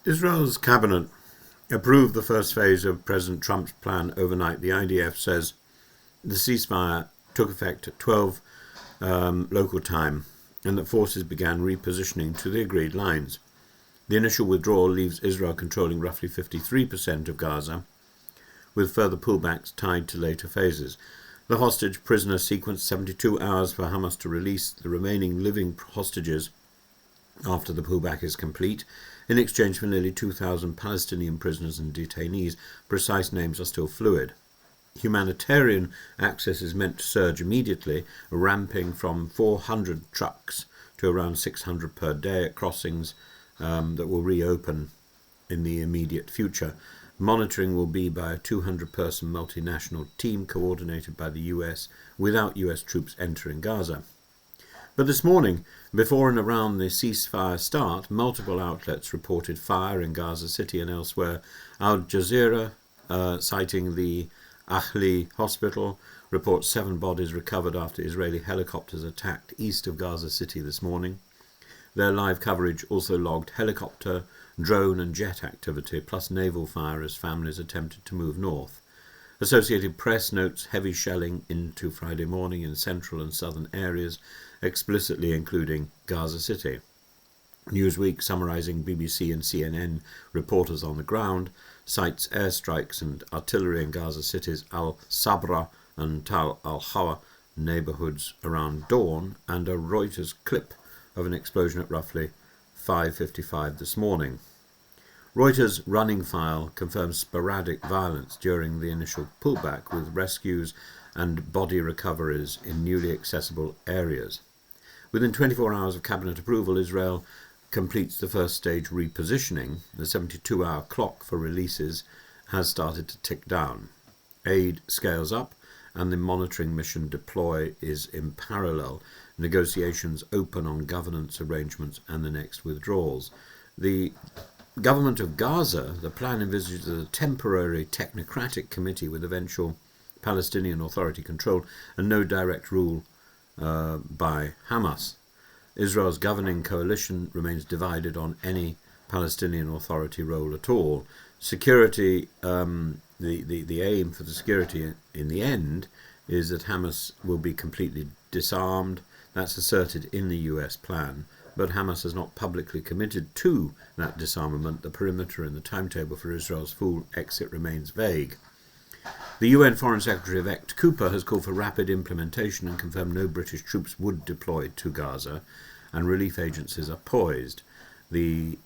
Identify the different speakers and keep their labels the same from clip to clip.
Speaker 1: Israel's cabinet approved the first phase of President Trump's plan overnight. The IDF says the ceasefire took effect at 12 local time and that forces began repositioning to the agreed lines. The initial withdrawal leaves Israel controlling roughly 53% of Gaza, with further pullbacks tied to later phases. The hostage prisoner sequence 72 hours for Hamas to release the remaining living hostages after the pullback is complete, in exchange for nearly 2,000 Palestinian prisoners and detainees. Precise names are still fluid. Humanitarian access is meant to surge immediately, ramping from 400 trucks to around 600 per day at crossings that will reopen in the immediate future. Monitoring will be by a 200-person multinational team coordinated by the US, without US troops entering Gaza. But this morning, before and around the ceasefire start, multiple outlets reported fire in Gaza City and elsewhere. Al Jazeera, citing the Ahli hospital, reports 7 bodies recovered after Israeli helicopters attacked east of Gaza City this morning. Their live coverage also logged helicopter, drone and jet activity, plus naval fire as families attempted to move north. Associated Press notes heavy shelling into Friday morning in central and southern areas, explicitly including Gaza City. Newsweek, summarising BBC and CNN reporters on the ground, cites airstrikes and artillery in Gaza City's al-Sabra and Tal al-Hawa neighbourhoods around dawn, and a Reuters clip of an explosion at roughly 5:55 this morning. Reuters' running file confirms sporadic violence during the initial pullback, with rescues and body recoveries in newly accessible areas. Within 24 hours of cabinet approval, Israel completes the first stage repositioning. The 72-hour clock for releases has started to tick down. Aid scales up and the monitoring mission deploy is in parallel. Negotiations open on governance arrangements and the next withdrawals. The government of Gaza, the plan envisages a temporary technocratic committee with eventual Palestinian Authority control and no direct rule by Hamas. Israel's governing coalition remains divided on any Palestinian Authority role at all. Security, the aim for the security in the end is that Hamas will be completely disarmed. That's asserted in the US plan, but Hamas has not publicly committed to that disarmament. The perimeter and the timetable for Israel's full exit remains vague. The UN Foreign Secretary-elect Cooper has called for rapid implementation and confirmed no British troops would deploy to Gaza, and relief agencies are poised. The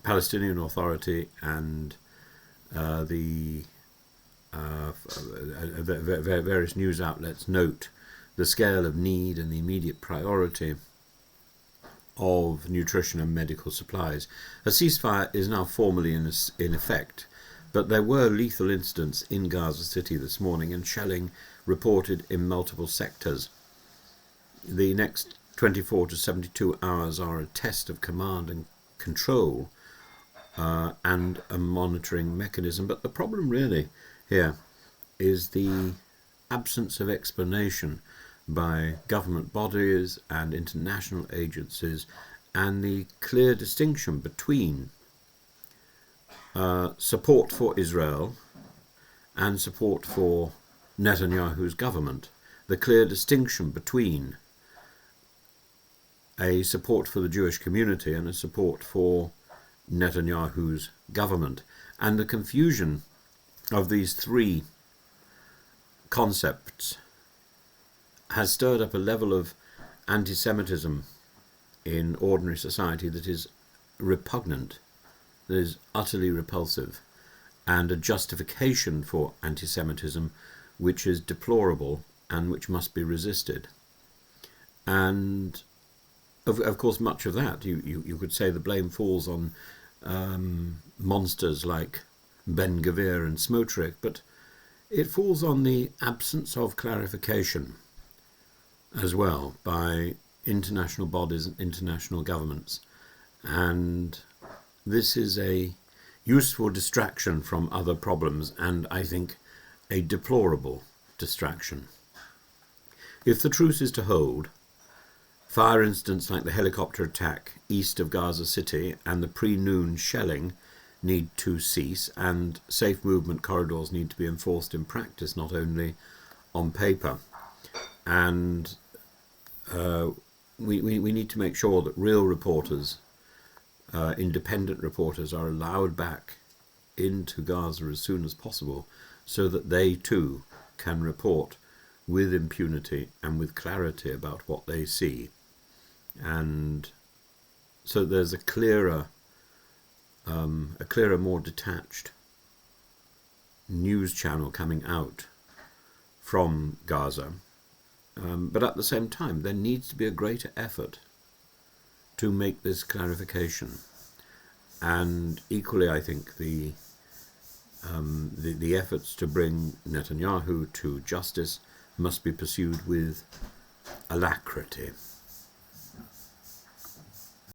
Speaker 1: Palestinian Authority and the various news outlets note the scale of need and the immediate priority of nutrition and medical supplies. A ceasefire is now formally in effect, but there were lethal incidents in Gaza City this morning and shelling reported in multiple sectors. The next 24 to 72 hours are a test of command and control and a monitoring mechanism. But the problem really here is the absence of explanation by government bodies and international agencies, and the clear distinction between support for Israel and support for Netanyahu's government. The clear distinction between a support for the Jewish community and a support for Netanyahu's government. And the confusion of these three concepts has stirred up a level of anti-Semitism in ordinary society that is repugnant, that is utterly repulsive, and a justification for anti-Semitism which is deplorable and which must be resisted. And of course much of that, you could say the blame falls on monsters like Ben Gvir and Smotrich, but it falls on the absence of clarification as well by international bodies and international governments. And this is a useful distraction from other problems, and I think a deplorable distraction. If the truce is to hold, Fire incidents like the helicopter attack east of Gaza City and the pre-noon shelling need to cease, and safe movement corridors need to be enforced in practice, not only on paper. And we need to make sure that real reporters, independent reporters, are allowed back into Gaza as soon as possible, so that they too can report with impunity and with clarity about what they see. And so there's a clearer, more detached news channel coming out from Gaza. But at the same time, there needs to be a greater effort to make this clarification. And equally, I think the efforts to bring Netanyahu to justice must be pursued with alacrity.